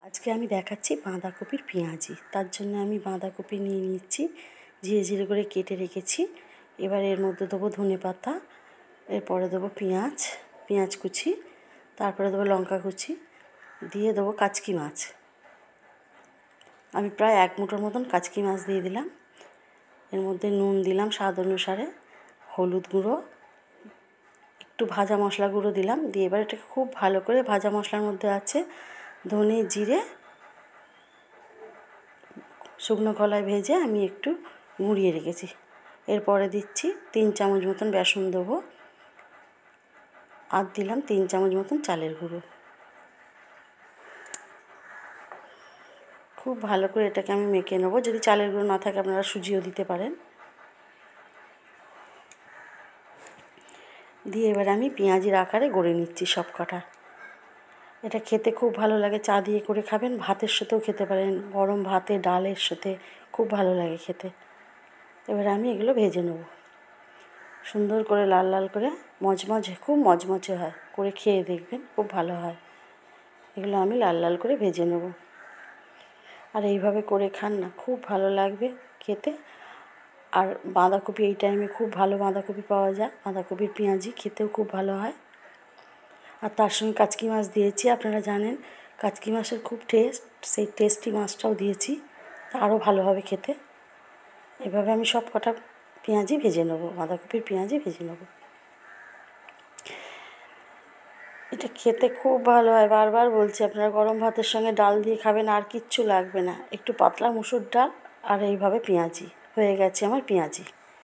আজকে আমি দেখাচ্ছি বাঁধাকপির পেঁয়াজি। তার জন্য আমি বাঁধাকপি নিয়ে নিচ্ছি, ঝিরে ঝিরে করে কেটে রেখেছি। এবার এর মধ্যে দেবো ধনেপাতা, এরপরে দেবো পেঁয়াজ কুচি, তারপরে দেবো লঙ্কা কুচি, দিয়ে দেবো কাচকি মাছ। আমি প্রায় 1 মুঠোর মতন কাচকি মাছ দিয়ে দিলাম। এর মধ্যে নুন দিলাম স্বাদ অনুসারে, হলুদ গুঁড়ো, একটু ভাজা মশলা গুঁড়ো দিলাম। দিয়ে এবার এটাকে খুব ভালো করে, ভাজা মশলার মধ্যে আছে ধনে জিরে শুকনো কলায় ভেজে আমি একটু গুঁড়িয়ে রেখেছি। এরপরে দিচ্ছি 3 চামচ মতন বেসন দেবো, আর দিলাম 3 চামচ মতন চালের গুঁড়ো। খুব ভালো করে এটাকে আমি মেখে নেবো। যদি চালের গুঁড়ো না থাকে আপনারা সুজিও দিতে পারেন। দিয়ে এবার আমি পেঁয়াজির আকারে গড়ে নিচ্ছি সব কটা। এটা খেতে খুব ভালো লাগে, চা দিয়ে করে খাবেন, ভাতের সাথেও খেতে পারেন, গরম ভাতে ডালের সাথে খুব ভালো লাগে খেতে। এবার আমি এগুলো ভেজে নেব সুন্দর করে, লাল লাল করে, মচমচে, খুব মচমচে হয়, করে খেয়ে দেখবেন, খুব ভালো হয়। এগুলো আমি লাল লাল করে ভেজে নেব। আর এইভাবে করে খান না, খুব ভালো লাগবে খেতে। আর বাঁধাকপি এই টাইমে খুব ভালো বাঁধাকপি পাওয়া যায়, বাঁধাকপির পেঁয়াজি খেতেও খুব ভালো হয়। আর তার সঙ্গে কাচকি মাছ দিয়েছি, আপনারা জানেন কাচকি মাছের খুব টেস্ট, সেই টেস্টি মাছটাও দিয়েছি, আরও ভালো হবে খেতে। এভাবে আমি সব কটা পেঁয়াজি ভেজে নেব, বাঁধাকপির পেঁয়াজি ভেজে নেব। এটা খেতে খুব ভালো হয়, বারবার বলছি, আপনারা গরম ভাতের সঙ্গে ডাল দিয়ে খাবেন, আর কিচ্ছু লাগবে না, একটু পাতলা মুসুর ডাল আর এইভাবে পেঁয়াজি। হয়ে গেছে আমার পেঁয়াজি।